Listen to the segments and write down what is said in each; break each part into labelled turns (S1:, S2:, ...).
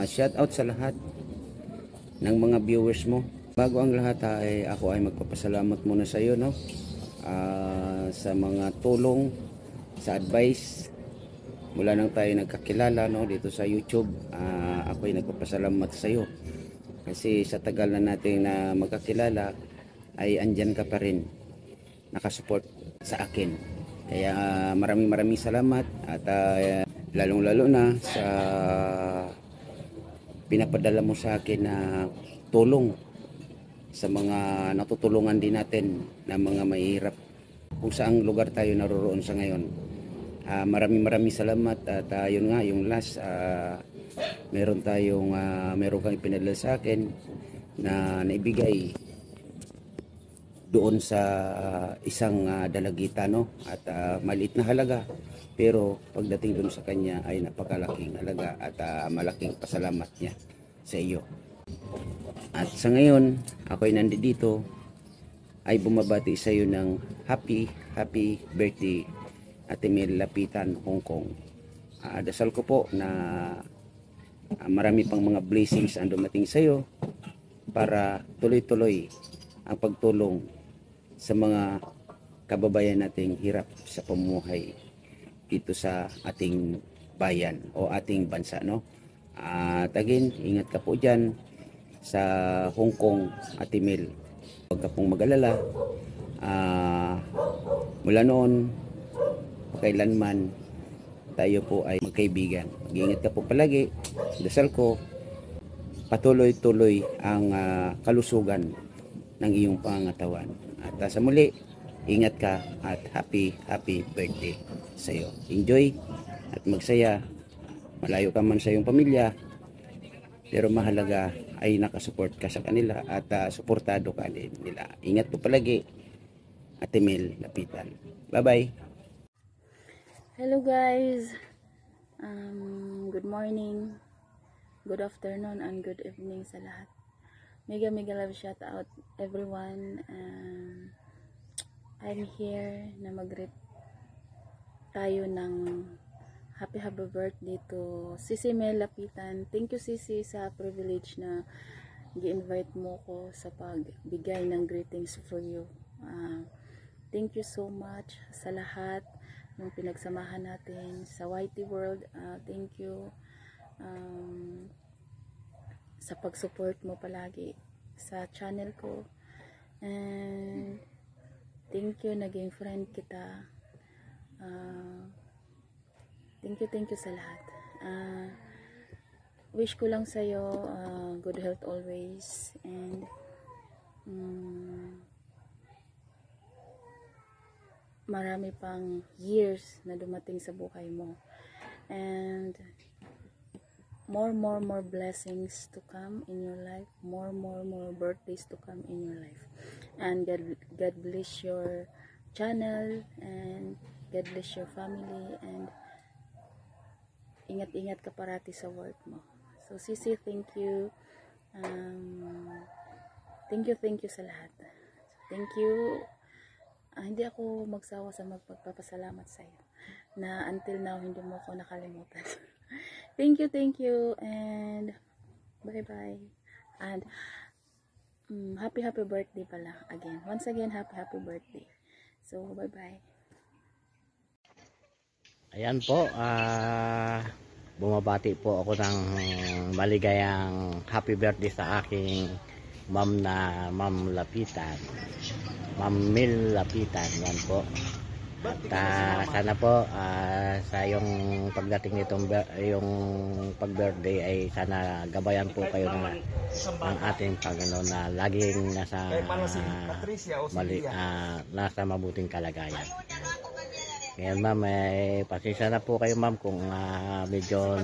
S1: Shout out sa lahat ng mga viewers mo. Bago ang lahat ay ako ay magpapasalamat muna sa iyo, no? Sa mga tulong, sa advice mula nang tayo nagkakilala, no, dito sa YouTube. Ako ay nagpapasalamat sa iyo kasi sa tagal na nating na magkakilala ay andyan ka pa rin nakasupport sa akin. Kaya maraming salamat at lalong lalo na sa pinapadala mo sa akin na tulong sa mga natutulungan din natin na mga mahihirap kung saang lugar tayo naroroon sa ngayon. Maraming salamat at yun nga yung last meron kang ipinadala sa akin na naibigay doon sa isang dalagita, no, at maliit na halaga pero pagdating doon sa kanya ay napakalaking halaga at malaking pasalamat niya sa iyo. At sa ngayon ako ay nandito ay bumabati sa iyo ng happy birthday Ate Mel Lapitan, Hong Kong. Dasal ko po na marami pang mga blessings ang dumating sa iyo para tuloy-tuloy ang pagtulong sa mga kababayan nating hirap sa pamumuhay dito sa ating bayan o ating bansa, no? At again, ingat ka po dyan sa Hong Kong, Ate Mel. Huwag ka pong mag-alala. Mula noon, kailanman tayo po ay magkaibigan. Mag-iingat ka po palagi. Dasal ko, patuloy-tuloy ang kalusugan ng iyong pangangatawan. At sa muli, ingat ka at happy birthday sa iyo. Enjoy at magsaya. Malayo ka man sa iyong pamilya, pero mahalaga ay nakasupport ka sa kanila at suportado ka din nila. Ingat po palagi, Ate Mel Lapitan. Bye-bye.
S2: Hello guys, good morning, good afternoon, and good evening sa lahat. Mega love shout out everyone. I'm here na mag-greet tayo ng happy birthday to Sisi Mel Lapitan. Thank you Sisi sa privilege na gi-invite mo ko sa pagbigay ng greetings for you. Thank you so much sa lahat ng pinagsamahan natin sa YT World. Thank you sa pag-support mo palagi sa channel ko. And thank you, naging friend kita. Thank you sa lahat. Wish ko lang sa'yo good health always, and marami pang years na dumating sa buhay mo, and more blessings to come in your life, more birthdays to come in your life, and God bless your channel, and God bless your family, and ingat ka parati sa work mo. So Sisi, thank you. Thank you sa lahat. Thank you. Hindi ako magsawa sa magpapasalamat sa iyo na until now hindi mo ako nakalimutan. Thank you, and bye, and happy birthday pala again. Once again, happy birthday. So bye.
S3: Ayan po, bumabati po ako ng maligayang happy birthday sa aking ma'am na Ma'am Lapitan, Ma'am Mel Lapitan. Yan po. At sana po sa yung pagdating nitong yung pag-birthday ay sana gabayan po kayo ng ating Panginoon na laging nasa mabuting kalagayan. Ngayon ma'am, pasensya na po kayo ma'am kung medyo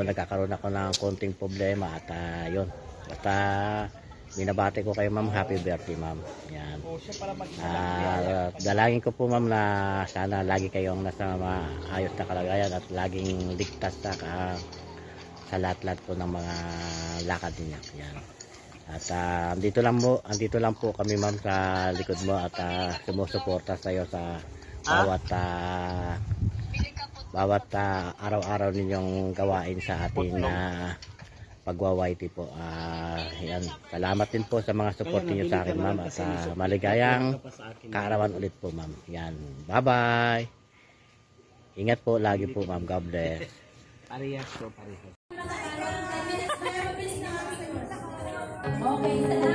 S3: nagkakaroon ako ng konting problema at yun. Basta binabati ko kayo ma'am, happy birthday ma'am. Yan. Dalangin ko po ma'am na sana lagi kayong nasa maayos na kalagayan at laging ligtas sa lahat po ng mga lakad niya. Yan. At andito lang po kami ma'am sa likod mo at sumusuporta sa iyo sa bawat bawat araw-araw ninyong gawain sa ating pagwa-YT po. Yan. Salamat din po sa mga support niyo sa akin, ma'am, at maligayang kaarawan ulit po, ma'am. Yan. Bye-bye. Ingat po lagi po, ma'am. God bless.
S4: Parehas po, parehas.
S2: Okay,